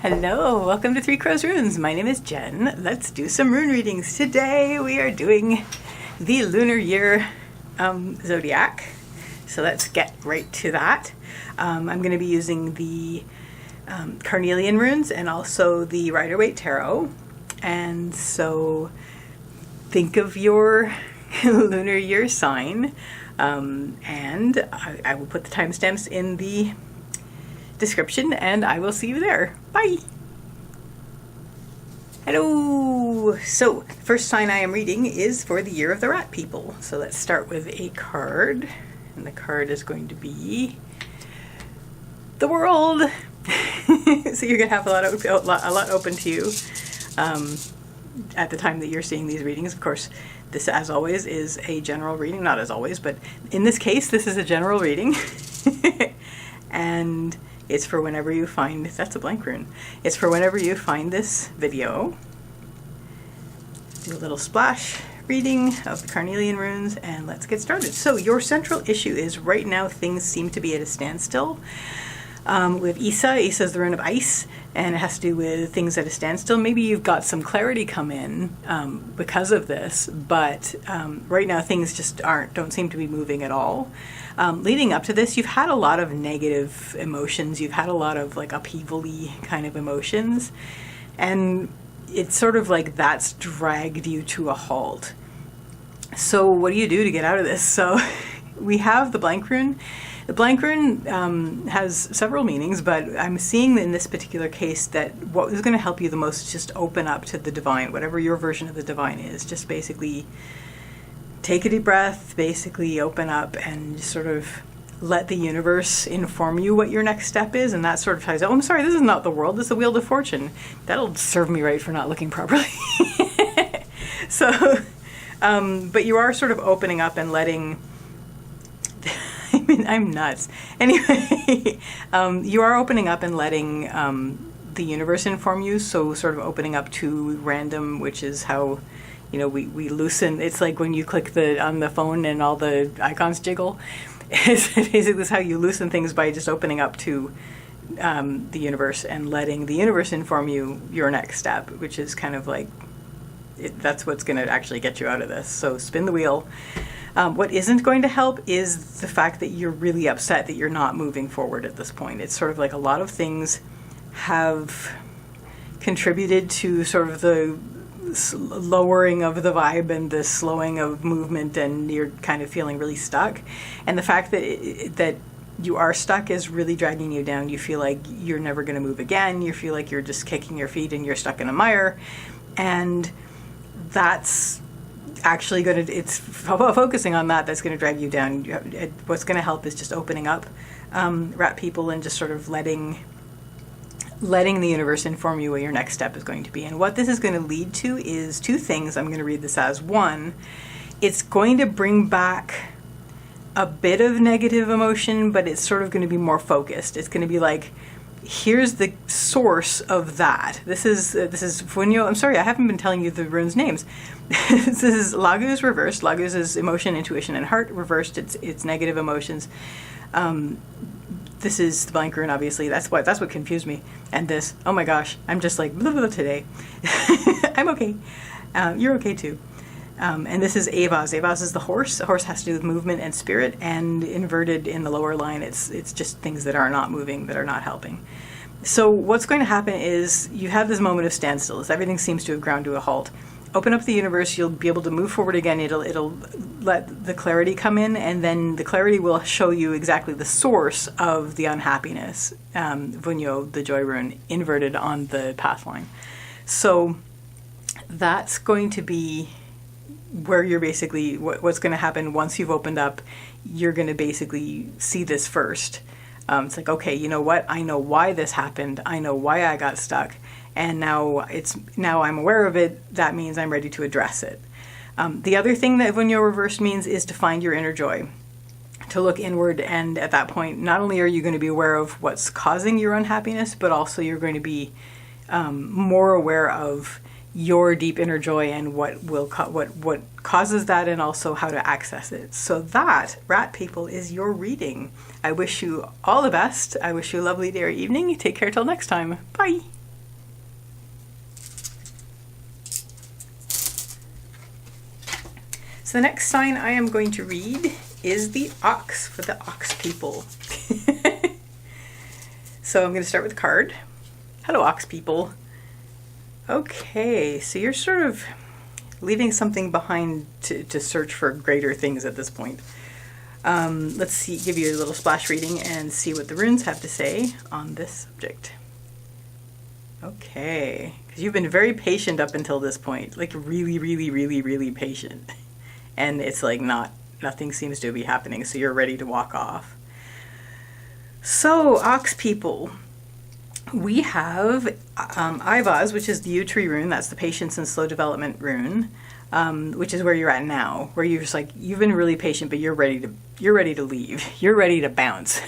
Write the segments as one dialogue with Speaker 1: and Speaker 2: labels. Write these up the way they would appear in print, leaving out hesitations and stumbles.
Speaker 1: Hello, welcome to Three Crows Runes. My name is Jen. Let's do some rune readings. Today we are doing the Lunar Year Zodiac. So let's get right to that. I'm going to be using the carnelian runes and also the rider-waite tarot. And so think of your Lunar Year sign, and I will put the timestamps in the description, and I will see you there. Bye! Hello! So, the first sign I am reading is for the Year of the Rat People. So let's start with a card, and the card is going to be the World! So you're going to have a lot open to you at the time that you're seeing these readings. Of course, this, as always, is a general reading. Not as always, but in this case, this is a general reading. And it's for whenever you find, that's a blank rune. It's for whenever you find this video. Do a little splash reading of the carnelian runes, and let's get started. So your central issue is right now things seem to be at a standstill. With Isa is the rune of ice, and it has to do with things at a standstill. Maybe you've got some clarity come in because of this, but right now things just don't seem to be moving at all. Leading up to this, you've had a lot of negative emotions. You've had a lot of like upheaval-y kind of emotions, and it's sort of like that's dragged you to a halt. So what do you do to get out of this? So we have the blank rune. The blank rune has several meanings, but I'm seeing in this particular case that what is going to help you the most is just open up to the divine, whatever your version of the divine is. Just basically take a deep breath, basically open up and just sort of let the universe inform you what your next step is. And that sort of ties out, oh, I'm sorry, this is not the world, this is the Wheel of Fortune. That'll serve me right for not looking properly. So, but you are sort of opening up and letting... I mean, I'm nuts. Anyway, you are opening up and letting the universe inform you, so sort of opening up to random, which is how, you know, we loosen. It's like when you click on the phone and all the icons jiggle. It's basically how you loosen things, by just opening up to the universe and letting the universe inform you your next step, which is kind of like, that's what's going to actually get you out of this. So spin the wheel. What isn't going to help is the fact that you're really upset that you're not moving forward at this point. It's sort of like a lot of things have contributed to sort of the lowering of the vibe and the slowing of movement, and you're kind of feeling really stuck. And the fact that you are stuck is really dragging you down. You feel like you're never going to move again. You feel like you're just kicking your feet and you're stuck in a mire. And that's actually going to, it's focusing on that's going to drag you down. What's going to help is just opening up, rat people, and just sort of letting the universe inform you what your next step is going to be. And what this is going to lead to is two things. I'm going to read this as one. It's going to bring back a bit of negative emotion, but it's sort of going to be more focused. It's going to be like, here's the source of that. This is Funyo. I'm sorry, I haven't been telling you the runes' names. This is Laguz reversed. Laguz is emotion, intuition, and heart. Reversed, it's negative emotions. This is the blank rune, obviously. That's what confused me. And this, oh my gosh, I'm just like blah, blah, blah today. I'm okay. You're okay too. And this is Avaz. Avaz is the horse. The horse has to do with movement and spirit, and inverted in the lower line, it's just things that are not moving, that are not helping. So what's going to happen is you have this moment of standstill. Everything seems to have ground to a halt. Open up the universe, you'll be able to move forward again. It'll let the clarity come in, and then the clarity will show you exactly the source of the unhappiness. Vunyo, the joy rune, inverted on the path line. So that's going to be where you're basically, what's going to happen once you've opened up. You're going to basically see this first. It's like, okay, you know what? I know why this happened. I know why I got stuck. And now I'm aware of it. That means I'm ready to address it. The other thing that Vunyo reversed means is to find your inner joy, to look inward. And at that point, not only are you going to be aware of what's causing your unhappiness, but also you're going to be more aware of your deep inner joy and what causes that, and also how to access it. So that, rat people, is your reading. I wish you all the best. I wish you a lovely day or evening. Take care till next time. Bye. So the next sign I am going to read is the ox, for the ox people. So I'm going to start with the card. Hello, ox people. Okay, so you're sort of leaving something behind to search for greater things at this point. Let's see, give you a little splash reading and see what the runes have to say on this subject. Okay, because you've been very patient up until this point, like really, really, really, really patient. And it's like nothing seems to be happening, so you're ready to walk off. So, ox people, we have Ivaz, which is the yew tree rune. That's the patience and slow development rune, which is where you're at now, where you're just like, you've been really patient, but you're ready to leave. You're ready to bounce.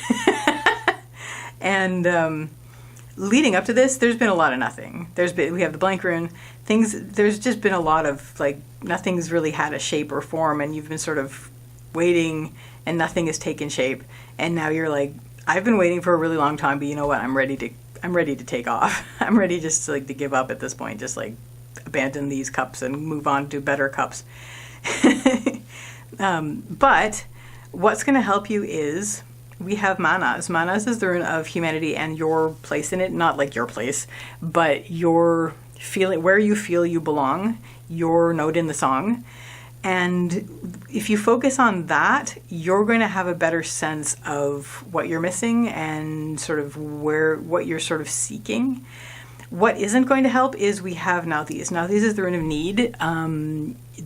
Speaker 1: And leading up to this, there's been a lot of nothing. We have the blank rune. There's just been a lot of like, nothing's really had a shape or form, and you've been sort of waiting and nothing has taken shape. And now you're like, I've been waiting for a really long time, but you know what? I'm ready to take off. I'm ready just to give up at this point. Just like abandon these cups and move on to better cups. But what's going to help you is we have Manas. Manas is the rune of humanity and your place in it. Not like your place, but your feeling, where you feel you belong, your note in the song. And if you focus on that, you're going to have a better sense of what you're missing and sort of what you're sort of seeking. What isn't going to help is we have Nauthiz. Nauthiz is the rune of need.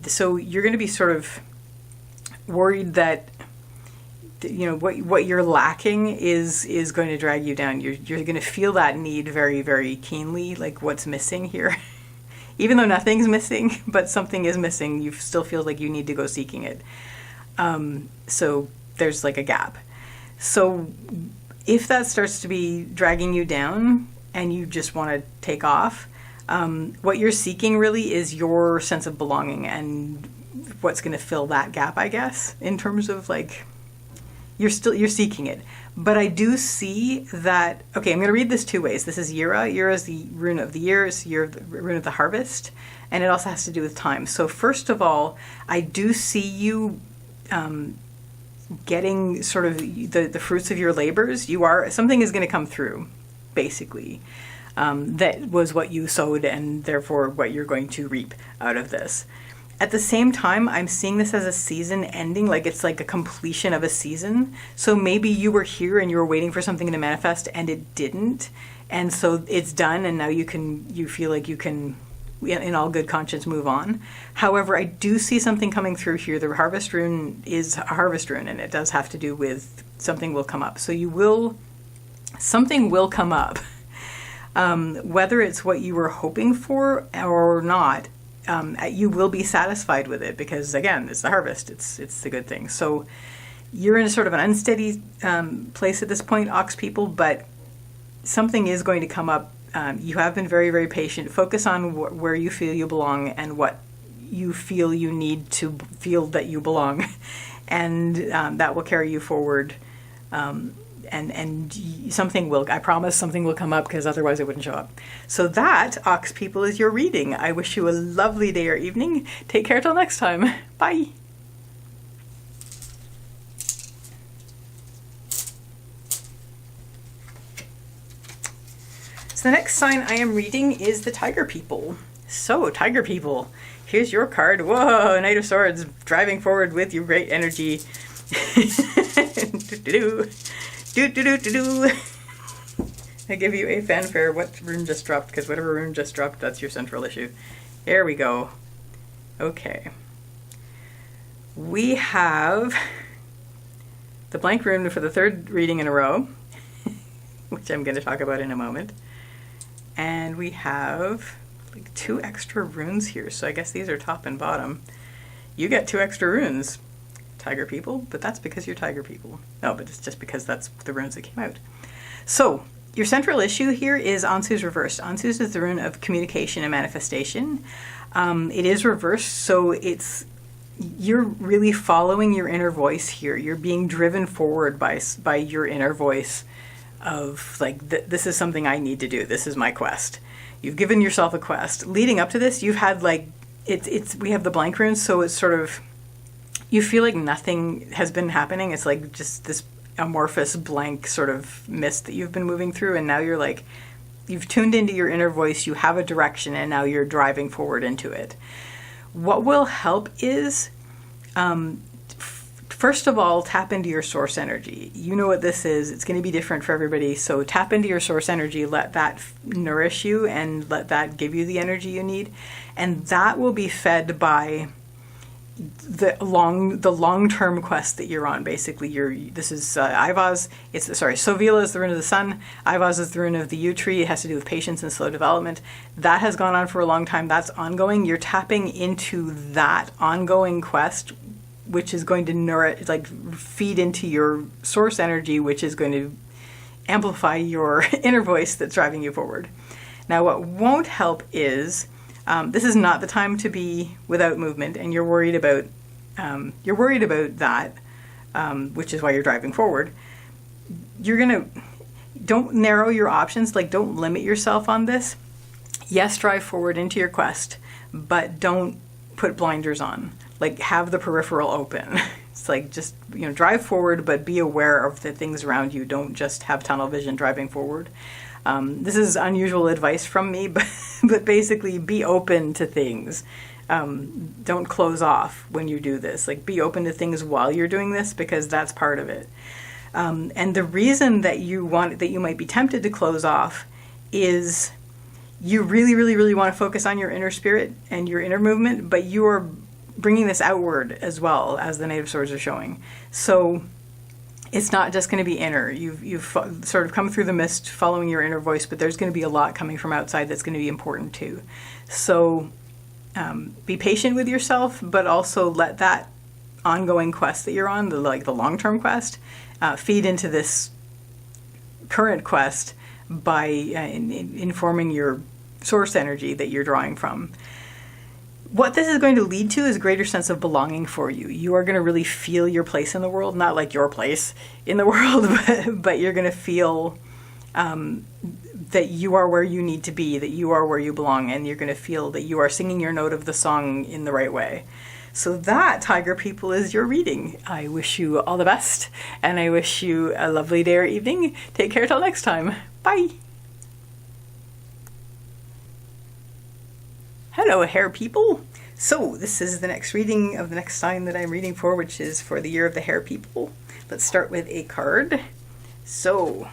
Speaker 1: So you're going to be sort of worried that, you know, what you're lacking is going to drag you down. You're going to feel that need very, very keenly, like what's missing here. Even though nothing's missing, but something is missing, you still feel like you need to go seeking it. So there's like a gap. So if that starts to be dragging you down and you just want to take off, what you're seeking really is your sense of belonging and what's going to fill that gap, I guess, in terms of like, you're seeking it. But I do see that, okay, I'm going to read this two ways. This is Yira. Yira is the rune of the year. It's the rune of the harvest. And it also has to do with time. So first of all, I do see you getting sort of the fruits of your labors. Something is going to come through, basically. That was what you sowed and therefore what you're going to reap out of this. At the same time, I'm seeing this as a season ending, like it's like a completion of a season. So maybe you were here and you were waiting for something to manifest and it didn't. And so it's done and now you feel like you can, in all good conscience, move on. However, I do see something coming through here. The harvest rune is a harvest rune and it does have to do with something will come up. So something will come up. Whether it's what you were hoping for or not, you will be satisfied with it because, again, it's the harvest. It's the good thing. So you're in a sort of an unsteady place at this point, ox people, but something is going to come up. You have been very, very patient. Focus on where you feel you belong and what you feel you need to feel that you belong. And that will carry you forward. And something will, I promise something will come up because otherwise it wouldn't show up. So that, ox people, is your reading. I wish you a lovely day or evening. Take care till next time. Bye. So the next sign I am reading is the tiger people. So, tiger people, here's your card. Whoa, Knight of Swords, driving forward with your great energy. I give you a fanfare. What rune just dropped? Because whatever rune just dropped, that's your central issue. There we go. Okay. We have the blank rune for the third reading in a row, which I'm going to talk about in a moment. And we have like 2 extra runes here. So I guess these are top and bottom. You get 2 extra runes, tiger people, but that's because you're tiger people. No, but it's just because that's the runes that came out. So your central issue here is Ansu's reversed. Ansu's is the rune of communication and manifestation. It is reversed, so you're really following your inner voice here. You're being driven forward by your inner voice of like, this is something I need to do. This is my quest. You've given yourself a quest. Leading up to this, you've had like, we have the blank runes, so it's sort of, you feel like nothing has been happening. It's like just this amorphous blank sort of mist that you've been moving through, and now you're like, you've tuned into your inner voice, you have a direction, and now you're driving forward into it. What will help is, first of all, tap into your source energy. You know what this is. It's going to be different for everybody. So tap into your source energy, let that nourish you, and let that give you the energy you need. And that will be fed by the long-term quest that you're on. Basically, this is Ivaz. Sovila is the rune of the sun. Ivaz is the rune of the yew tree. It has to do with patience and slow development. That has gone on for a long time. That's ongoing. You're tapping into that ongoing quest, which is going to nourish, like feed into your source energy, which is going to amplify your inner voice that's driving you forward. Now, what won't help is, this is not the time to be without movement, and you're worried about that, which is why you're driving forward. Don't narrow your options, like don't limit yourself on this. Yes, drive forward into your quest, but don't put blinders on. Like, have the peripheral open. It's like, just, drive forward, but be aware of the things around you. Don't just have tunnel vision driving forward. This is unusual advice from me, but basically be open to things. Don't close off when you do this. Like, be open to things while you're doing this, because that's part of it. And the reason that you might be tempted to close off is you really, really, really want to focus on your inner spirit and your inner movement, but you are bringing this outward as well, as the native swords are showing. So it's not just going to be inner. You've sort of come through the mist following your inner voice, but there's going to be a lot coming from outside that's going to be important too. So be patient with yourself, but also let that ongoing quest that you're on, the long-term quest, feed into this current quest by informing your source energy that you're drawing from. What this is going to lead to is a greater sense of belonging for you. You are going to really feel your place in the world, not like your place in the world, but you're going to feel that you are where you need to be, that you are where you belong, and you're going to feel that you are singing your note of the song in the right way. So that, Tiger people, is your reading. I wish you all the best, and I wish you a lovely day or evening. Take care till next time. Bye. Hello, hare people. So this is the next reading of the next sign that I'm reading for, which is for the year of the hare people. Let's start with a card. So,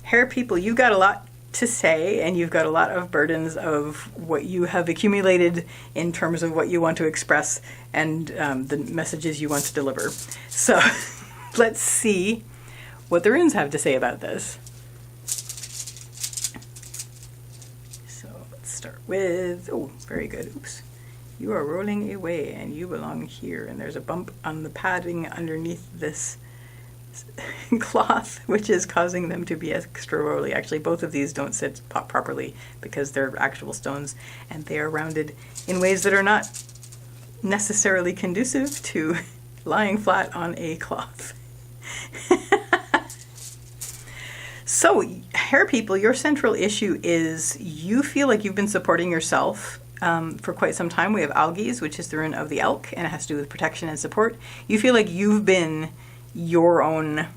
Speaker 1: hare people, you've got a lot to say, and you've got a lot of burdens of what you have accumulated in terms of what you want to express and the messages you want to deliver. So let's see what the runes have to say about this. Start with, oh, very good. Oops. You are rolling away and you belong here. And there's a bump on the padding underneath this cloth, which is causing them to be extra rolly. Actually, both of these don't sit properly because they're actual stones and they are rounded in ways that are not necessarily conducive to lying flat on a cloth. So, hare people, your central issue is you feel like you've been supporting yourself for quite some time. We have algaes, which is the rune of the elk, and it has to do with protection and support. You feel like you've been your own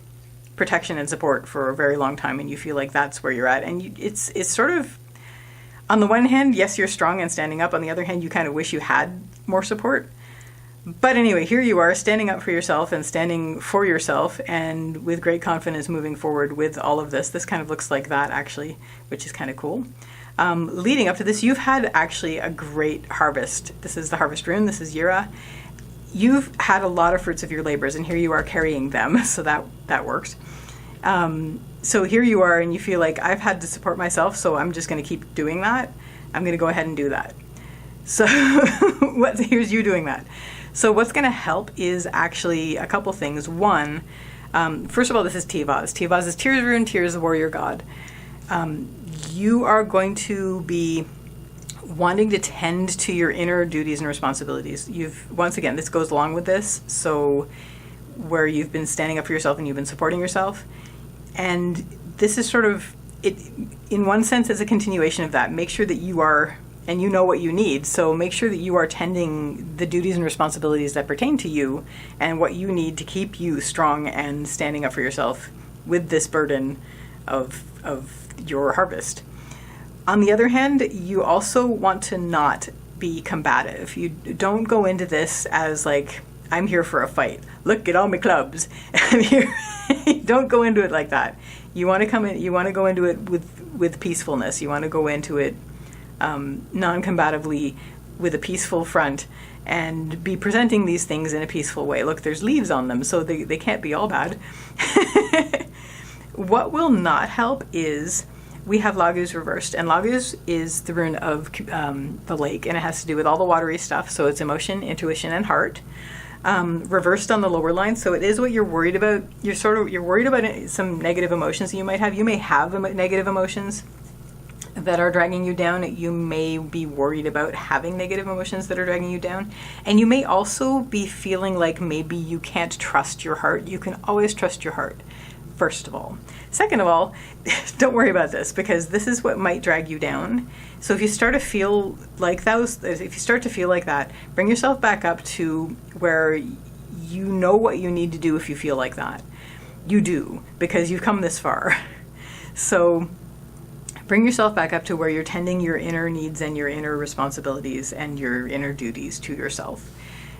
Speaker 1: protection and support for a very long time, and you feel like that's where you're at. And it's sort of, on the one hand, yes, you're strong and standing up. On the other hand, you kind of wish you had more support. But anyway, here you are standing up for yourself and standing for yourself and with great confidence moving forward with all of this. This kind of looks like that, actually, which is kind of cool. Leading up to this, you've had actually a great harvest. This is the harvest rune. This is Yira. You've had a lot of fruits of your labors, and here you are carrying them, so that works. So here you are, and you feel like, I've had to support myself, so I'm just going to keep doing that. I'm going to go ahead and do that. So here's you doing that. So what's going to help is actually a couple things. One, first of all, this is Tivaz. Tivaz is Tears rune, Tears the warrior god. You are going to be wanting to tend to your inner duties and responsibilities. Once again, this goes along with this. So where you've been standing up for yourself and you've been supporting yourself. And this is sort of, in one sense, it's a continuation of that. Make sure that you are and you know what you need. So make sure that you are tending the duties and responsibilities that pertain to you and what you need to keep you strong and standing up for yourself with this burden of your harvest. On the other hand, you also want to not be combative. You don't go into this as like, I'm here for a fight. Look at all my clubs. I'm here. Don't go into it like that. You want to come in. You want to go into it with peacefulness. You want to go into it non-combatively with a peaceful front and be presenting these things in a peaceful way. Look, there's leaves on them, so they can't be all bad. What will not help is we have Laguz reversed, and Laguz is the rune of the lake, and it has to do with all the watery stuff. So it's emotion, intuition, and heart. Reversed on the lower line, so it is what you're worried about. You're worried about some negative emotions that you might have. You may have negative emotions that are dragging you down. You may be worried about having negative emotions that are dragging you down, and you may also be feeling like maybe you can't trust your heart. You can always trust your heart, first of all. Second of all, don't worry about this, because this is what might drag you down. So if you start to feel like that, bring yourself back up to where you know what you need to do if you feel like that. You do, because you've come this far. So bring yourself back up to where you're tending your inner needs and your inner responsibilities and your inner duties to yourself.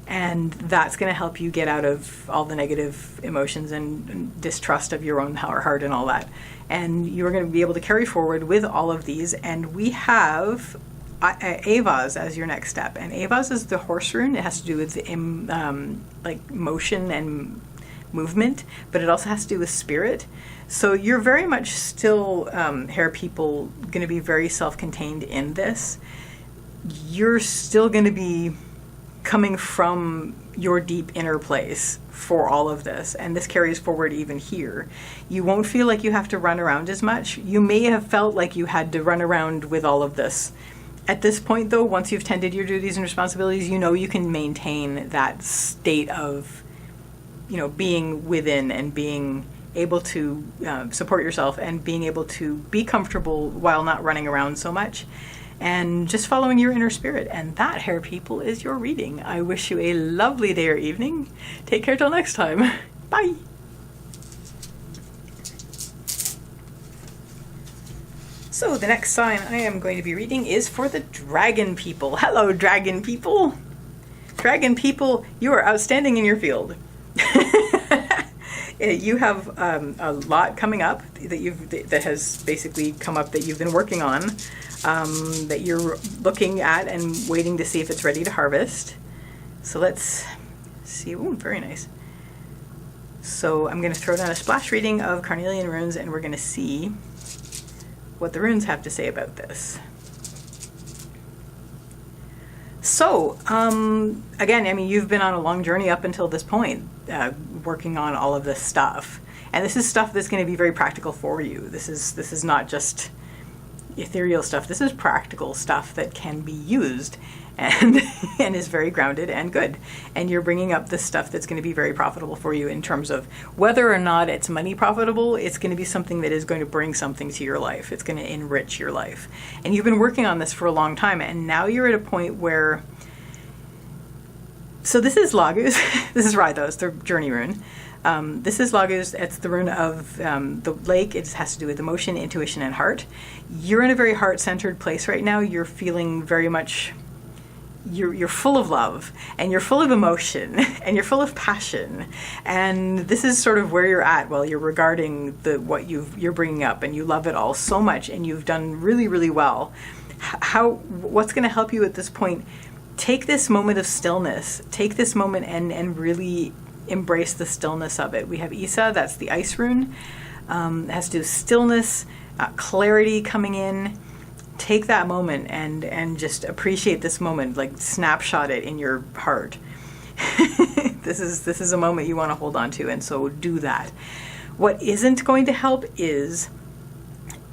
Speaker 1: And that's going to help you get out of all the negative emotions and distrust of your own heart and all that. And you're going to be able to carry forward with all of these. And we have Avaz as your next step. And Avaz is the horse rune. It has to do with like motion and movement, but it also has to do with spirit. So you're very much still, hair people, going to be very self-contained in this. You're still going to be coming from your deep inner place for all of this, and this carries forward even here. You won't feel like you have to run around as much. You may have felt like you had to run around with all of this. At this point, though, once you've tended your duties and responsibilities, you know you can maintain that state of, being within and being able to support yourself and being able to be comfortable while not running around so much. And just following your inner spirit. And that, hair people, is your reading. I wish you a lovely day or evening. Take care till next time. Bye. So the next sign I am going to be reading is for the dragon people. Hello, dragon people. Dragon people, you are outstanding in your field. You have a lot coming up that has basically come up that you've been working on. That you're looking at and waiting to see if it's ready to harvest. So let's see. Ooh, very nice. So I'm going to throw down a splash reading of carnelian runes, and we're going to see what the runes have to say about this. So, again, you've been on a long journey up until this point, working on all of this stuff. And this is stuff that's going to be very practical for you. This is not just ethereal stuff. This is practical stuff that can be used and is very grounded and good. And you're bringing up this stuff that's going to be very profitable for you in terms of whether or not it's money profitable. It's going to be something that is going to bring something to your life. It's going to enrich your life. And you've been working on this for a long time, and now you're at a point where, so this is Laguz. This is Raidos, the journey rune. This is Laguz. It's the rune of the lake. It has to do with emotion, intuition, and heart. You're in a very heart-centered place right now. You're feeling very much, you're full of love, and you're full of emotion, and you're full of passion. And this is sort of where you're at while you're regarding what you're bringing up, and you love it all so much, and you've done really, really well. What's going to help you at this point? Take this moment of stillness. Take this moment and really embrace the stillness of it. We have Isa, that's the ice rune. It has to do with stillness, clarity coming in. Take that moment and just appreciate this moment, like snapshot it in your heart. This is a moment you want to hold on to, and so do that. What isn't going to help is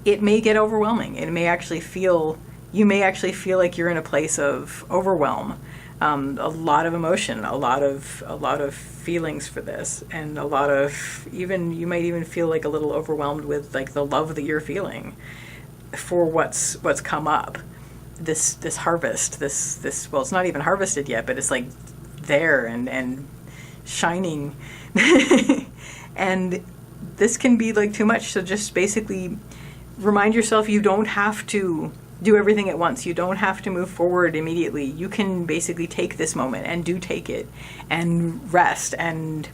Speaker 1: it may get overwhelming. You may actually feel like you're in a place of overwhelm. A lot of emotion, a lot of feelings for this, and a lot of you might even feel like a little overwhelmed with like the love that you're feeling for what's come up. this harvest, this well, it's not even harvested yet, but it's like there and shining. And this can be like too much. So just basically remind yourself you don't have to do everything at once. You don't have to move forward immediately. You can basically take this moment, and do take it, and rest, and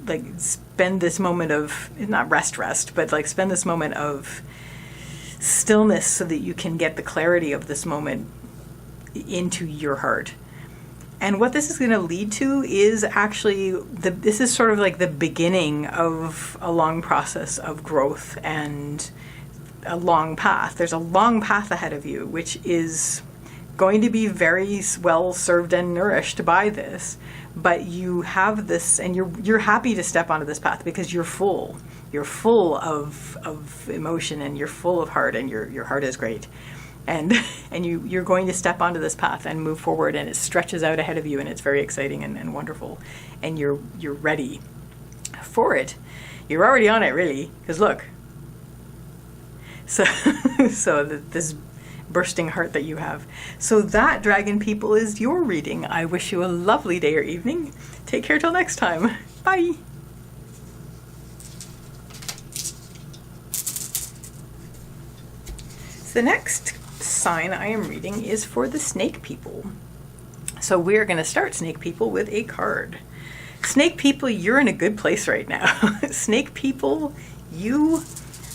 Speaker 1: like spend this moment of, not rest, but like spend this moment of stillness so that you can get the clarity of this moment into your heart. And what this is going to lead to is actually, this is sort of like the beginning of a long process of growth and a long path. There's a long path ahead of you, which is going to be very well served and nourished by this. But you have this, and you're happy to step onto this path because you're full. You're full of emotion, and you're full of heart, and your heart is great. And you're going to step onto this path and move forward, and it stretches out ahead of you, and it's very exciting and wonderful. And you're ready for it. You're already on it, really, because look. So this bursting heart that you have. So that, dragon people, is your reading. I wish you a lovely day or evening. Take care till next time. Bye. The next sign I am reading is for the snake people. So we're going to start, snake people, with a card. Snake people, you're in a good place right now. Snake people, you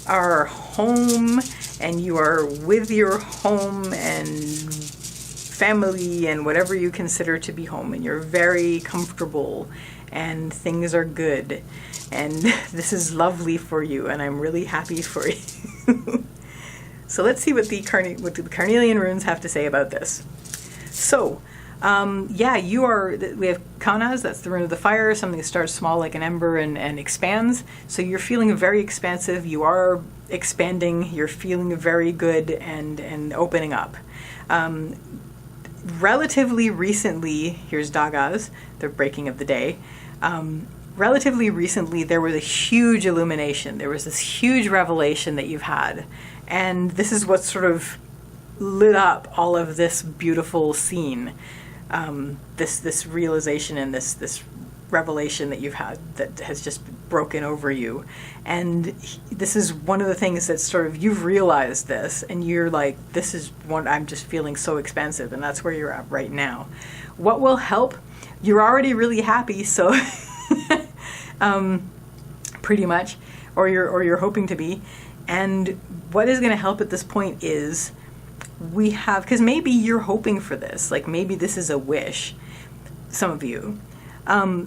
Speaker 1: are home, and you are with your home and family and whatever you consider to be home, and you're very comfortable, and things are good, and this is lovely for you, and I'm really happy for you. So let's see what the carnelian runes have to say about this. So, yeah, we have Kanas, that's the rune of the fire, something that starts small like an ember and expands. So you're feeling very expansive, you are expanding, you're feeling very good and opening up. Relatively recently, here's Dagas, the breaking of the day. Relatively recently, there was a huge illumination. There was this huge revelation that you've had. And this is what sort of lit up all of this beautiful scene. This realization and this revelation that you've had that has just broken over you. And this is one of the things that sort of, you've realized this, and you're like, this is one, I'm just feeling so expansive, and that's where you're at right now. What will help? You're already really happy, so pretty much, or you're hoping to be. And what is going to help at this point is because maybe you're hoping for this, like maybe this is a wish, some of you.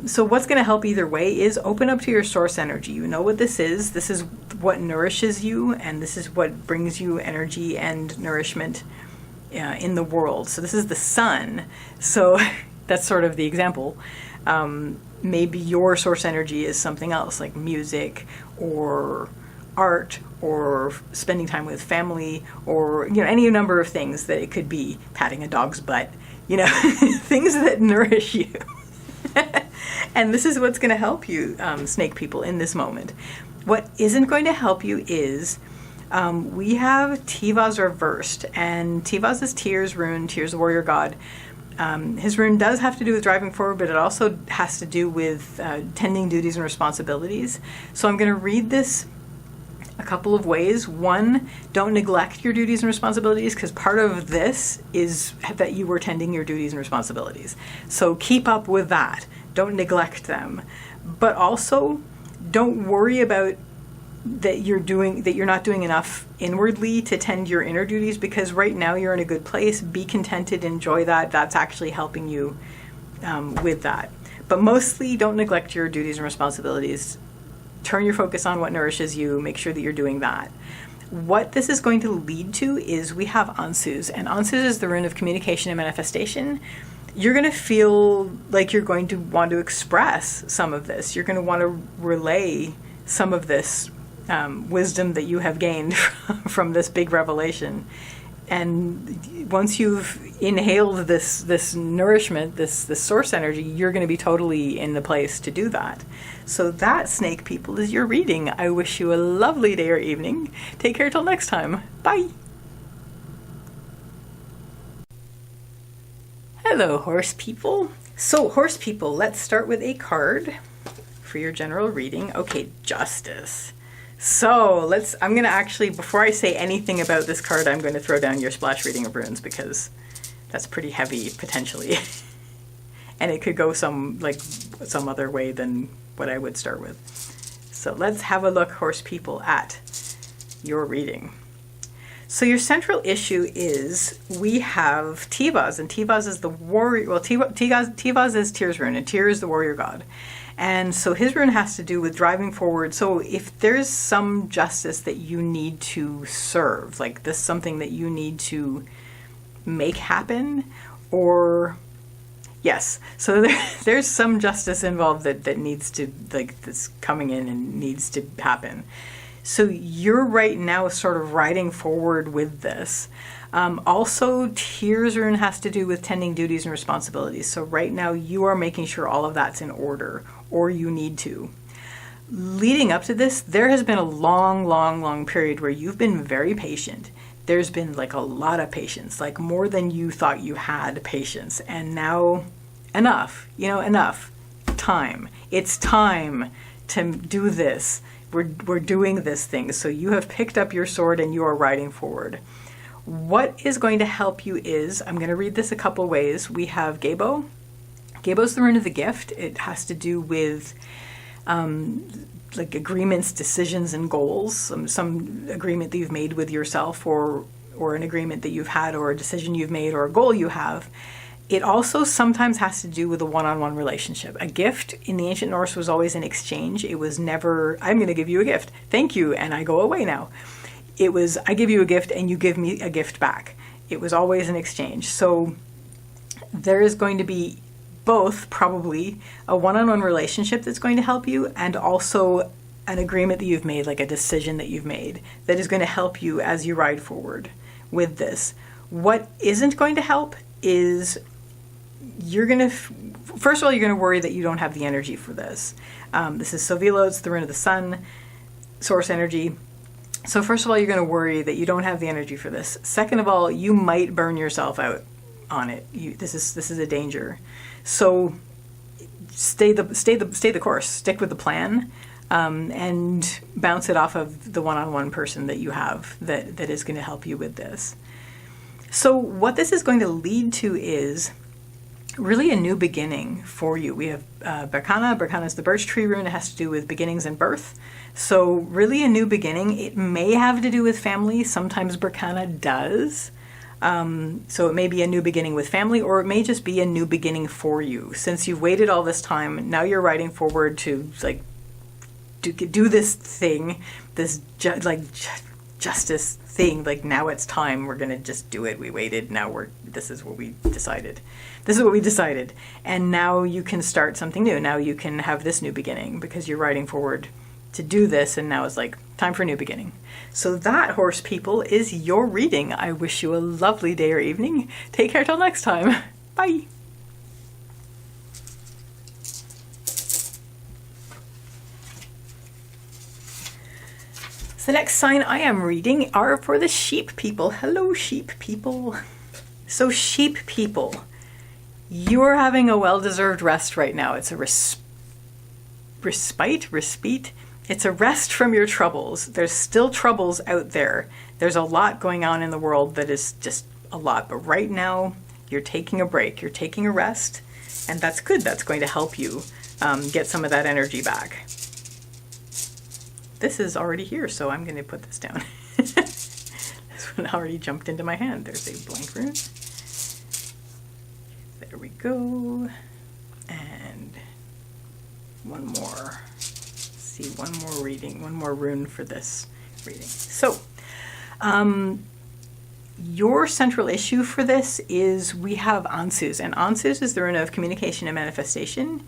Speaker 1: So what's going to help either way is open up to your source energy. You know what this is. This is what nourishes you, and this is what brings you energy and nourishment in the world. So this is the sun. So that's sort of the example. Maybe your source energy is something else, like music or art or spending time with family, or any number of things that it could be, patting a dog's butt, things that nourish you. And this is what's going to help you, snake people, in this moment. What isn't going to help you is we have Tivaz reversed, and Tivaz is Tyr's rune, Tyr's the warrior god. His rune does have to do with driving forward, but it also has to do with tending duties and responsibilities. So I'm going to read this a couple of ways. One, don't neglect your duties and responsibilities, because part of this is that you were tending your duties and responsibilities. So keep up with that. Don't neglect them. But also, don't worry about that you're not doing enough inwardly to tend your inner duties, because right now you're in a good place. Be contented, enjoy that. That's actually helping you with that. But mostly, don't neglect your duties and responsibilities. Turn your focus on what nourishes you. Make sure that you're doing that. What this is going to lead to is we have Ansus, and Ansus is the rune of communication and manifestation. You're going to feel like you're going to want to express some of this. You're going to want to relay some of this wisdom that you have gained from this big revelation. And once you've inhaled this nourishment, this source energy, you're going to be totally in the place to do that. So that, snake people, is your reading. I wish you a lovely day or evening. Take care till next time. Bye. Hello, horse people. So, horse people, let's start with a card for your general reading. Okay, Justice. So, I'm going to actually, before I say anything about this card, I'm going to throw down your splash reading of runes because that's pretty heavy, potentially. And it could go some other way than what I would start with. So let's have a look, horse people, at your reading. So your central issue is we have Tivaz, and Tivaz is the warrior. Well, Tivaz is Tyr's rune, and Tyr is the warrior god. And so his rune has to do with driving forward. So if there's some justice that you need to serve, like this something that you need to make happen, or yes, so there's some justice involved that needs to, like, that's coming in and needs to happen. So you're right now sort of riding forward with this. Also, Tyr's rune has to do with tending duties and responsibilities. So right now you are making sure all of that's in order, or you need to. Leading up to this, there has been a long period where you've been very patient. There's been like a lot of patience, like more than you thought you had patience. And now enough, enough time. It's time to do this. We're doing this thing. So you have picked up your sword and you are riding forward. What is going to help you is, I'm going to read this a couple ways. We have Gebo. Gebo's the rune of the gift. It has to do with like agreements, decisions, and goals. Some agreement that you've made with yourself, or an agreement that you've had, or a decision you've made, or a goal you have. It also sometimes has to do with a one-on-one relationship. A gift in the ancient Norse was always an exchange. It was never, I'm going to give you a gift. Thank you, and I go away now. It was, I give you a gift and you give me a gift back. It was always an exchange. So there is going to be both probably a one-on-one relationship that's going to help you, and also an agreement that you've made, like a decision that you've made, that is going to help you as you ride forward with this. What isn't going to help is you're going to, first of all, you're going to worry that you don't have the energy for this. This is Sovilo, it's the rune of the sun, source energy. So first of all, you're going to worry that you don't have the energy for this. Second of all, you might burn yourself out on it. This is a danger. So stay the course. Stick with the plan, and bounce it off of the one-on-one person that you have that is going to help you with this. So what this is going to lead to is really a new beginning for you. We have Berkana. Berkana is the birch tree rune. It has to do with beginnings and birth. So really a new beginning. It may have to do with family. Sometimes Berkana does. So it may be a new beginning with family, or it may just be a new beginning for you. Since you've waited all this time, now you're riding forward to do this thing, this justice thing. Like, now it's time. We're gonna just do it. We waited. Now this is what we decided. This is what we decided. And now you can start something new. Now you can have this new beginning because you're riding forward to do this, and now it's like time for a new beginning. So that, horse people, is your reading. I wish you a lovely day or evening. Take care till next time. Bye. So the next sign I am reading are for the sheep people. Hello, sheep people. So sheep people, you're having a well-deserved rest right now. It's a respite. It's a rest from your troubles. There's still troubles out there. There's a lot going on in the world that is just a lot. But right now, you're taking a break. You're taking a rest. And that's good. That's going to help you get some of that energy back. This is already here, so I'm going to put this down. This one already jumped into my hand. There's a blank rune. There we go. And one more. See, one more reading, one more rune for this reading. So, your central issue for this is we have Ansus, and Ansus is the rune of communication and manifestation.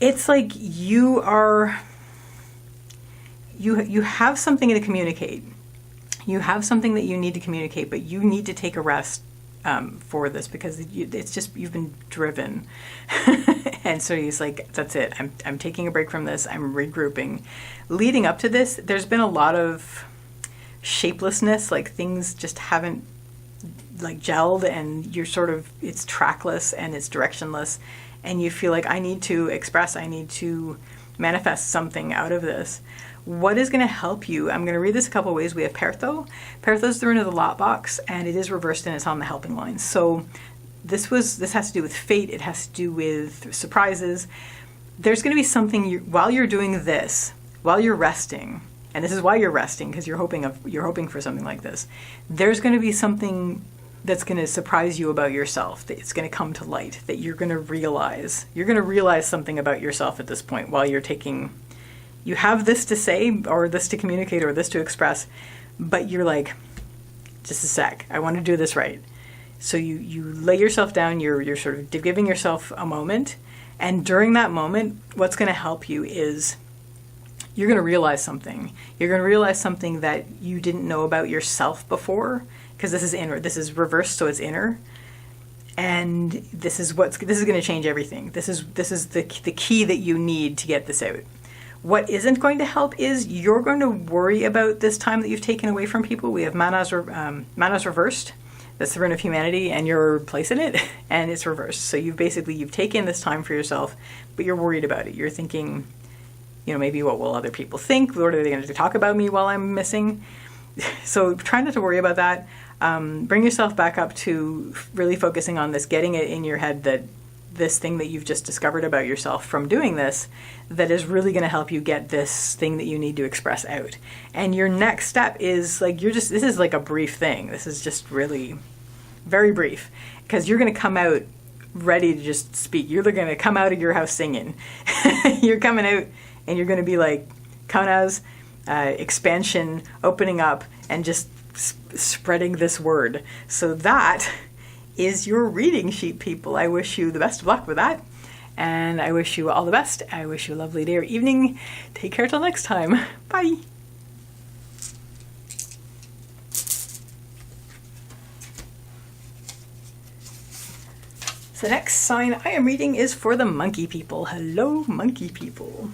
Speaker 1: It's like you have something to communicate. You have something that you need to communicate, but you need to take a rest for this because it's just, you've been driven. And so he's like, that's it. I'm taking a break from this. I'm regrouping. Leading up to this, there's been a lot of shapelessness, like things just haven't like gelled, and you're sort of, it's trackless and it's directionless, and you feel like I need to express, I need to manifest something out of this. What is going to help you? I'm going to read this a couple of ways. We have Pertho. Pertho is the rune of the lot box, and it is reversed and it's on the helping line. So this has to do with fate. It has to do with surprises. There's going to be something while you're doing this, while you're resting, and this is why you're resting, because you're hoping for something like this. There's going to be something that's going to surprise you about yourself, that it's going to come to light, that you're going to realize. You're going to realize something about yourself at this point while you're taking. You have this to say, or this to communicate, or this to express, but you're like, just a sec, I want to do this right. So you lay yourself down, you're sort of giving yourself a moment, and during that moment, what's going to help you is you're going to realize something. You're going to realize something that you didn't know about yourself before, because this is inner, this is reversed, so it's inner. And this is going to change everything. This is the key that you need to get this out. What isn't going to help is you're going to worry about this time that you've taken away from people. We have Mana's reversed. That's the rune of humanity, and you're placing it, and it's reversed. So you've taken this time for yourself, but you're worried about it. You're thinking, maybe what will other people think? What are they going to talk about me while I'm missing? So try not to worry about that. Bring yourself back up to really focusing on this, getting it in your head that this thing that you've just discovered about yourself from doing this, that is really going to help you get this thing that you need to express out. And your next step is this is like a brief thing. This is just really very brief, because you're going to come out ready to just speak. You're going to come out of your house singing. You're coming out and you're going to be like Kona's expansion, opening up and just spreading this word. So that is your reading sheet, people. I wish you the best of luck with that, and I wish you all the best. I wish you a lovely day or evening. Take care till next time. Bye. The next sign I am reading is for the monkey people. Hello, monkey people.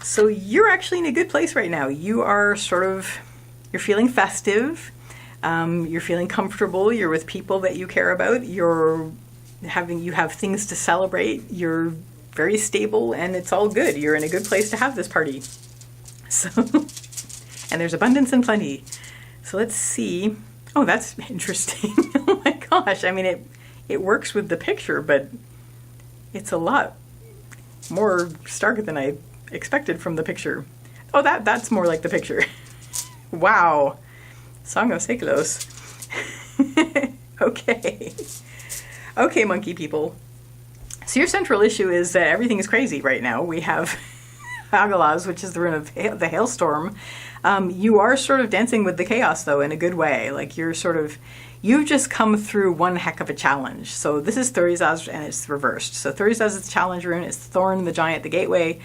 Speaker 1: So you're actually in a good place right now. You are you're feeling festive. You're feeling comfortable. You're with people that you care about. You have things to celebrate. You're very stable, and it's all good. You're in a good place to have this party. So, and there's abundance and plenty. So let's see. Oh, that's interesting. Oh my gosh. I mean, it works with the picture, but it's a lot more stark than I expected from the picture. Oh, that's more like the picture. Wow. Song of Seklos. Okay, monkey people. So your central issue is that everything is crazy right now. We have Hagalaz, which is the rune of the hailstorm. You are sort of dancing with the chaos, though, in a good way. Like you've just come through one heck of a challenge. So this is Thurizaz, and it's reversed. So Thurizaz is the challenge rune. It's Thorn, the giant, the gateway.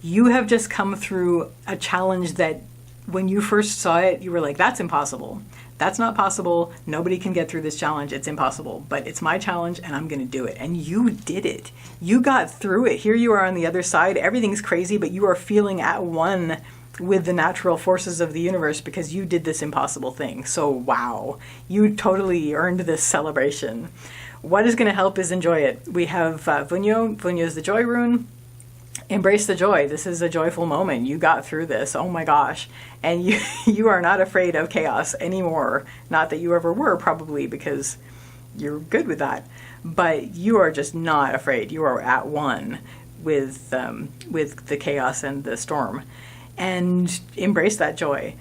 Speaker 1: You have just come through a challenge that when you first saw it, you were like, that's impossible. That's not possible. Nobody can get through this challenge. It's impossible. But it's my challenge, and I'm going to do it. And you did it. You got through it. Here you are on the other side. Everything's crazy, but you are feeling at one with the natural forces of the universe because you did this impossible thing. So, wow. You totally earned this celebration. What is going to help is enjoy it. We have Vunyo. Vunyo is the joy rune. Embrace the joy. This is a joyful moment. You got through this. Oh my gosh. And you are not afraid of chaos anymore. Not that you ever were, probably, because you're good with that. But you are just not afraid. You are at one with the chaos and the storm. And embrace that joy.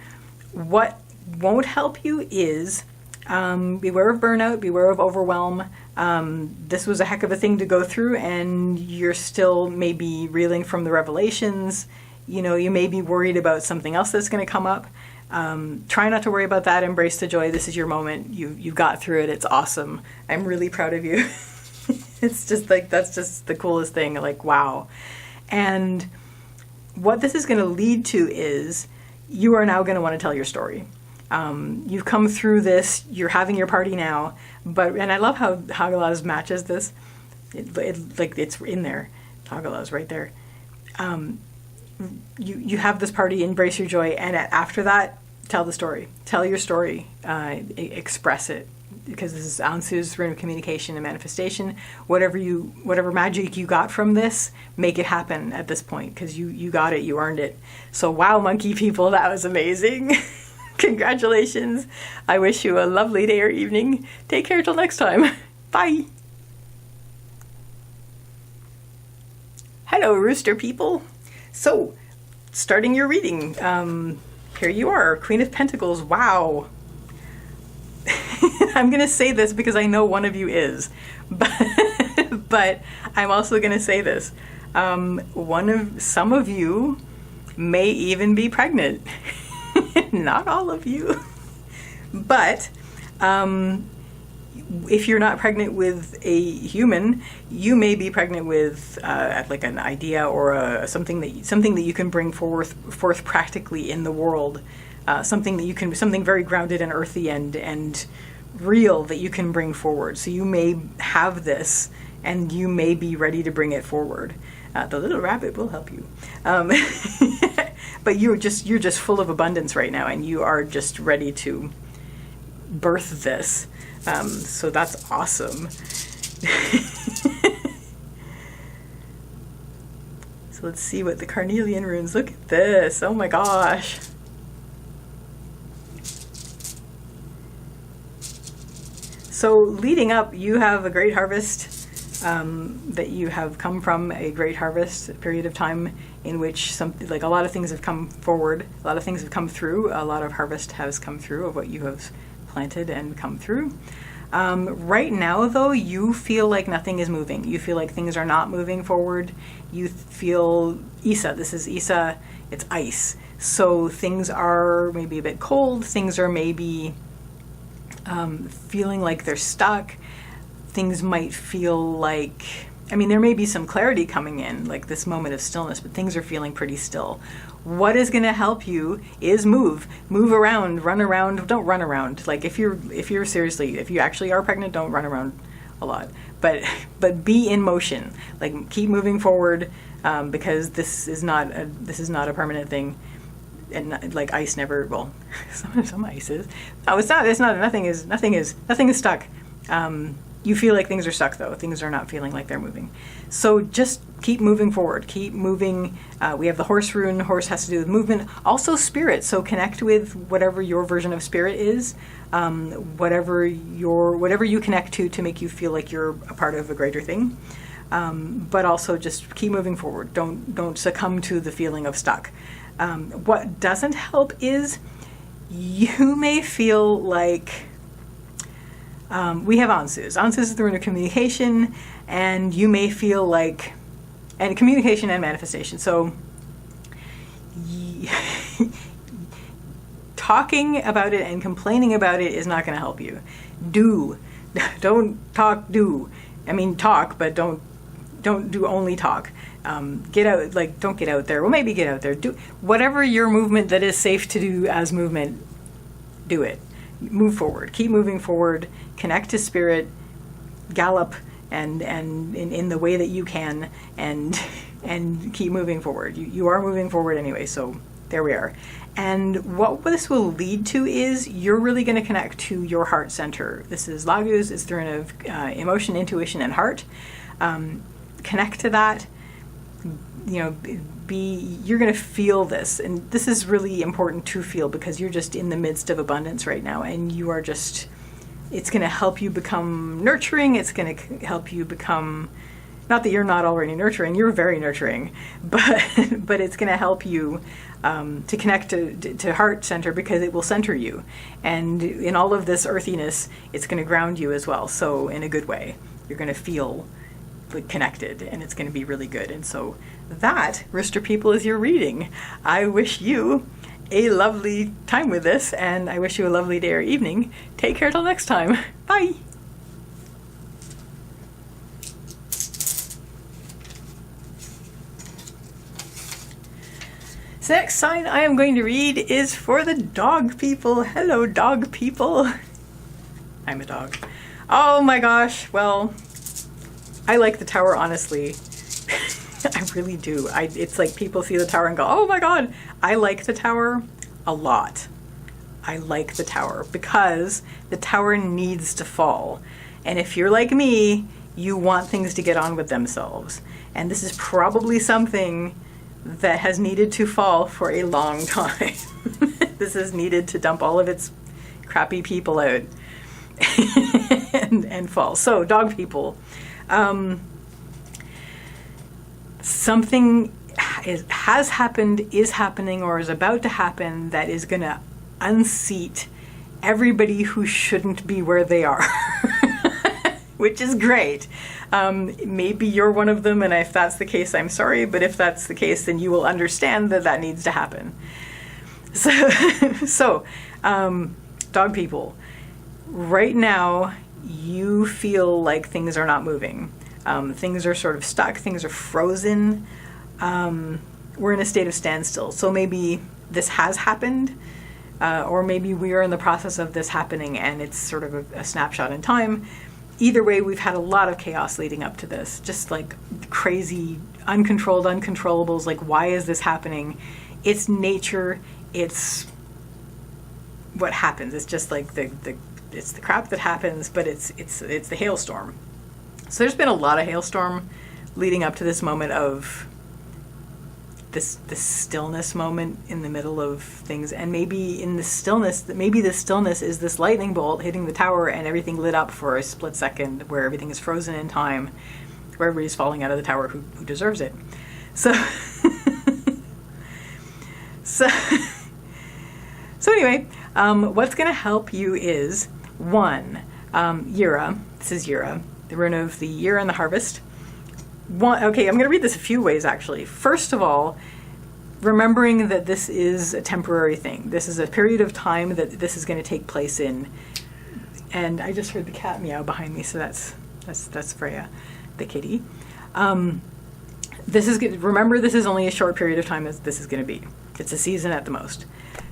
Speaker 1: What won't help you is beware of burnout, beware of overwhelm. This was a heck of a thing to go through, and you're still maybe reeling from the revelations. You may be worried about something else that's going to come up. Try not to worry about that. Embrace the joy. This is your moment. You got through it. It's awesome. I'm really proud of you. It's just like, that's just the coolest thing. Like, wow. And what this is going to lead to is you are now going to want to tell your story. You've come through this, you're having your party now, and I love how Hagalaz matches this. It's in there. Hagalaz right there. You have this party, embrace your joy, and after that, tell the story. Tell your story. Express it. Because this is Ansu's rune of communication and manifestation. Whatever magic you got from this, make it happen at this point. Because you got it. You earned it. So wow, monkey people, that was amazing. Congratulations. I wish you a lovely day or evening. Take care till next time. Bye. Hello, Rooster people. So, starting your reading. Here you are, Queen of Pentacles. Wow. I'm going to say this because I know one of you is. But I'm also going to say this. Some of you may even be pregnant. Not all of you. But if you're not pregnant with a human, you may be pregnant with like an idea or something that you can bring forth practically in the world. Something very grounded and earthy and real that you can bring forward. So you may have this, and you may be ready to bring it forward. The little rabbit will help you. But you're just full of abundance right now, and you are just ready to birth this. So that's awesome. So let's see what the carnelian runes. Look at this. Oh my gosh. So leading up, you have a great harvest that you have come from, a great harvest, a period of time in which a lot of things have come forward, a lot of things have come through, a lot of harvest has come through of what you have planted and come through. Right now, though, you feel like nothing is moving. You feel like things are not moving forward. You feel Isa. This is Isa. It's ice. So things are maybe a bit cold. Things are maybe feeling like they're stuck. Things might feel like, there may be some clarity coming in, like this moment of stillness, but things are feeling pretty still. What is going to help you is move around, run around. Don't run around. Like if you actually are pregnant, don't run around a lot, but be in motion. Like keep moving forward, because this is not a permanent thing. And like ice never, well, some ice is. No, it's not, nothing is stuck. You feel like things are stuck though. Things are not feeling like they're moving. So just keep moving forward. Keep moving. We have the horse rune. Horse has to do with movement. Also spirit. So connect with whatever your version of spirit is. Whatever you connect to make you feel like you're a part of a greater thing. But also just keep moving forward. Don't succumb to the feeling of stuck. What doesn't help is you may feel like we have Ansus. Ansus is the rune of communication, and you may feel like, and communication and manifestation. So talking about it and complaining about it is not going to help you. Don't talk, do. Talk, but don't do only talk. Get out, don't get out there. Well, maybe get out there. Do whatever your movement that is safe to do as movement, do it. Move forward. Keep moving forward. Connect to spirit. Gallop and in the way that you can, and keep moving forward. You are moving forward anyway, so there we are. And what this will lead to is you're really going to connect to your heart center. This is Laguz. It's the rune of emotion, intuition, and heart. Connect to that. You're going to feel this, and this is really important to feel because you're just in the midst of abundance right now, and you are just, it's going to help you become nurturing. It's going to help you become, not that you're not already nurturing, you're very nurturing, but it's going to help you to connect to heart center because it will center you, and in all of this earthiness, it's going to ground you as well. So in a good way, you're going to feel connected, and it's going to be really good. And so that, Rooster people, is your reading. I wish you a lovely time with this, and I wish you a lovely day or evening. Take care till next time. Bye. So the next sign I am going to read is for the dog people. Hello, dog people. I'm a dog. Oh my gosh. Well, I like the tower, honestly. I really do. It's like people see the tower and go, oh my god. I like the tower a lot. I like the tower because the tower needs to fall. And if you're like me, you want things to get on with themselves. And this is probably something that has needed to fall for a long time. This has needed to dump all of its crappy people out and fall. So, dog people. Something has happened, is happening, or is about to happen that is going to unseat everybody who shouldn't be where they are. Which is great. Maybe you're one of them, and if that's the case, I'm sorry, but if that's the case, then you will understand that that needs to happen. So, dog people, right now, you feel like things are not moving. Things are sort of stuck, things are frozen. We're in a state of standstill. So maybe this has happened, or maybe we are in the process of this happening, and it's sort of a snapshot in time. Either way, we've had a lot of chaos leading up to this, just like crazy, uncontrolled uncontrollables. Like, why is this happening? It's nature. It's what happens. It's just like it's the crap that happens, but it's the hailstorm. So there's been a lot of hailstorm leading up to this moment of this stillness moment in the middle of things, and maybe in the stillness, is this lightning bolt hitting the tower and everything lit up for a split second where everything is frozen in time, where everybody's falling out of the tower who deserves it. So so anyway, what's going to help you is 1, Yura. This is Yura, the rune of the year and the harvest. Okay, I'm going to read this a few ways, actually. First of all, remembering that this is a temporary thing. This is a period of time that this is going to take place in. And I just heard the cat meow behind me, so that's Freya, the kitty. Remember, this is only a short period of time that this is going to be. It's a season at the most.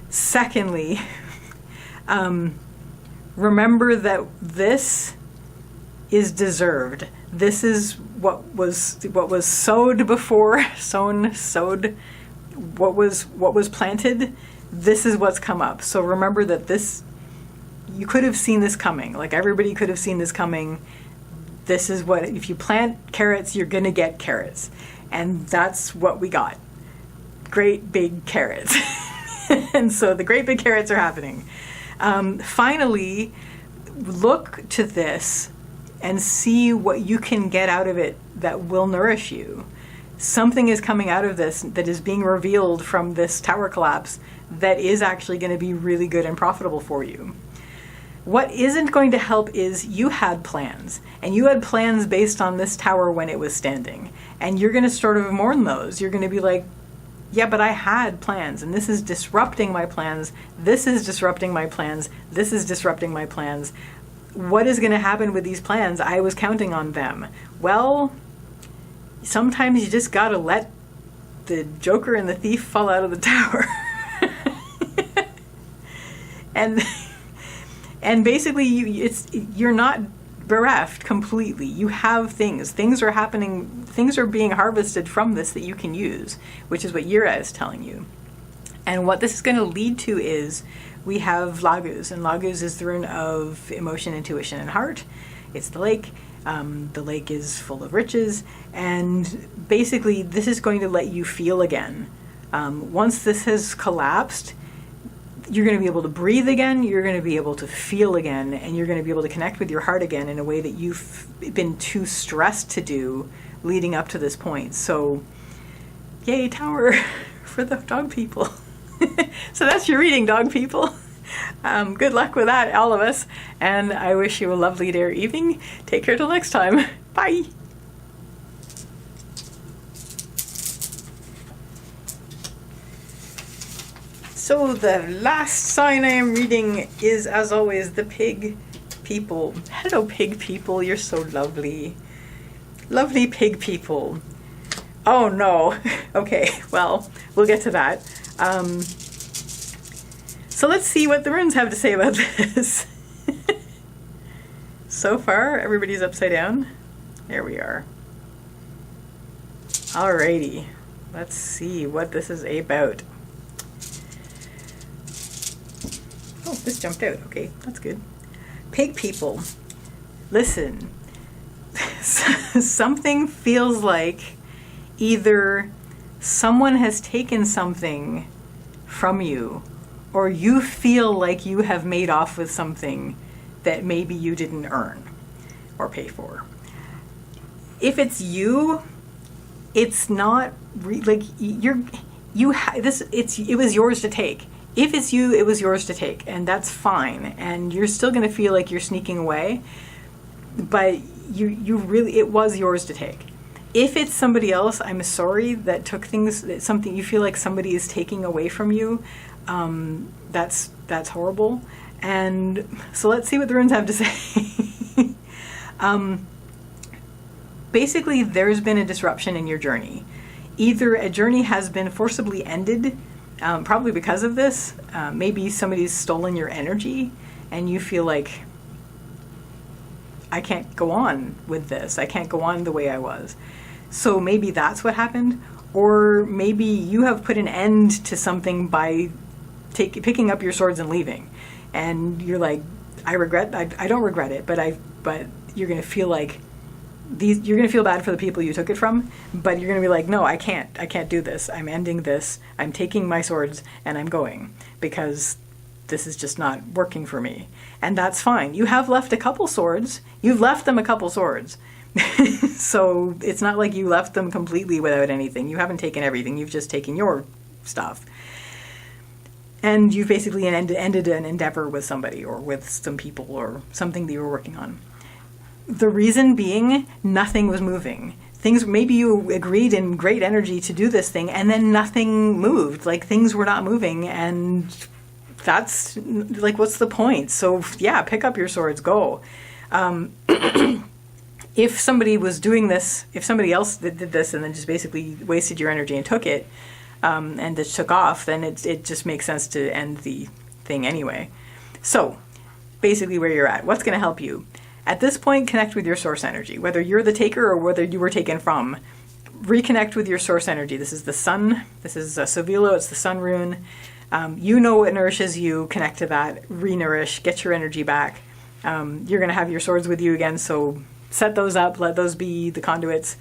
Speaker 1: Secondly, remember that this is deserved. This is what was sowed before, sowed, what was planted. This is what's come up. So remember that you could have seen this coming. Like, everybody could have seen this coming. This is what, if you plant carrots, you're gonna get carrots. And that's what we got. Great big carrots. And so the great big carrots are happening. Finally, look to this and see what you can get out of it that will nourish you. Something is coming out of this that is being revealed from this tower collapse that is actually going to be really good and profitable for you. What isn't going to help is you had plans, and you had plans based on this tower when it was standing, and you're going to sort of mourn those. You're going to be like, yeah, but I had plans, and this is disrupting my plans. This is disrupting my plans. This is disrupting my plans. What is going to happen with these plans? I was counting on them. Well, sometimes you just got to let the Joker and the thief fall out of the tower. and basically you're not bereft completely. You have things. Things are happening. Things are being harvested from this that you can use, which is what Yura is telling you. And what this is going to lead to is we have Laguz, and Laguz is the rune of emotion, intuition, and heart. It's the lake. The lake is full of riches, and basically this is going to let you feel again. Once this has collapsed, you're going to be able to breathe again, you're going to be able to feel again, and you're going to be able to connect with your heart again in a way that you've been too stressed to do leading up to this point. So, yay, tower for the dog people. So that's your reading, dog people. Good luck with that, all of us. And I wish you a lovely day or evening. Take care till next time. Bye. So the last sign I am reading is, as always, the pig people. Hello, pig people. You're so lovely. Lovely pig people. Oh, no. Okay, well, we'll get to that. So let's see what the runes have to say about this. So far, everybody's upside down. There we are. Alrighty. Let's see what this is about. this jumped out. Okay, that's good. Pig people, listen. Something feels like either someone has taken something from you, or you feel like you have made off with something that maybe you didn't earn or pay for. If it's you, it's not like it was yours to take. If it's you, it was yours to take, and that's fine. And you're still going to feel like you're sneaking away, but you really, it was yours to take. If it's somebody else, I'm sorry, that took things, that something you feel like somebody is taking away from you. That's horrible. And so let's see what the runes have to say. Basically, there's been a disruption in your journey. Either a journey has been forcibly ended, probably because of this. Maybe somebody's stolen your energy and you feel like, I can't go on with this. I can't go on the way I was. So maybe that's what happened. Or maybe you have put an end to something by picking up your swords and leaving. And you're like, I don't regret it, but you're going to feel like, you're going to feel bad for the people you took it from, but you're going to be like, no, I can't do this. I'm ending this. I'm taking my swords and I'm going, because this is just not working for me. And that's fine. You have left a couple swords. You've left them a couple swords. So it's not like you left them completely without anything. You haven't taken everything. You've just taken your stuff. And you've basically ended an endeavor with somebody or with some people or something that you were working on. The reason being, nothing was moving. Things, maybe you agreed in great energy to do this thing and then nothing moved. Like, things were not moving, and that's like, what's the point? So yeah, pick up your swords, go. If somebody was doing this, if somebody else did this and then just basically wasted your energy and took it, and just took off, then it just makes sense to end the thing anyway. So basically, where you're at, what's going to help you? At this point, connect with your source energy. Whether you're the taker or whether you were taken from, reconnect with your source energy. This is the sun. This is Savilo. It's the sun rune. You know what nourishes you. Connect to that. Re-nourish. Get your energy back. You're going to have your swords with you again, so set those up. Let those be the conduits.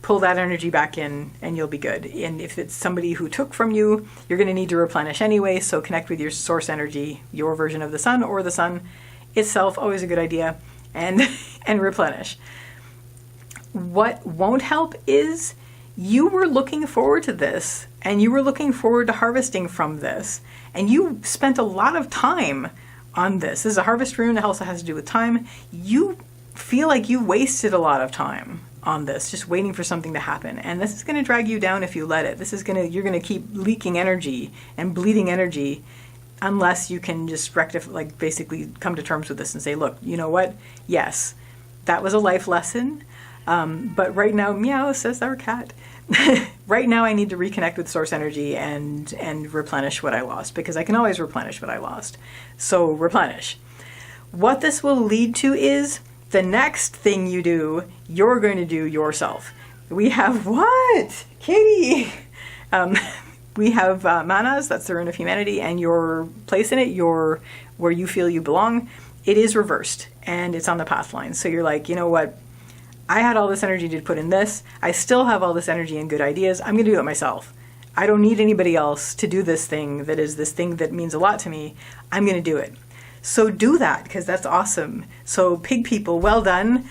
Speaker 1: Pull that energy back in, and you'll be good. And if it's somebody who took from you, you're going to need to replenish anyway, so connect with your source energy, your version of the sun or the sun itself, always a good idea, and replenish. What won't help is you were looking forward to this, and you were looking forward to harvesting from this, and you spent a lot of time on this. This is a harvest rune. It also has to do with time. You feel like you wasted a lot of time on this, just waiting for something to happen, and this is going to drag you down if you let it. You're going to keep leaking energy and bleeding energy, unless you can just rectify, like, basically come to terms with this and say, look, you know what? Yes, that was a life lesson, but right now, meow, says our cat. Right now, I need to reconnect with source energy and replenish what I lost, because I can always replenish what I lost. So replenish. What this will lead to is the next thing you do, you're going to do yourself. We have what? Katie! We have manas, that's the rune of humanity, and your place in it, where you feel you belong, it is reversed, and it's on the path line. So you're like, you know what? I had all this energy to put in this. I still have all this energy and good ideas. I'm going to do it myself. I don't need anybody else to do this thing that means a lot to me. I'm going to do it. So do that, because that's awesome. So pig people, well done.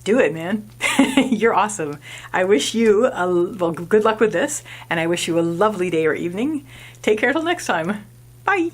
Speaker 1: Do it, man. You're awesome. I wish you, good luck with this, and I wish you a lovely day or evening. Take care till next time. Bye.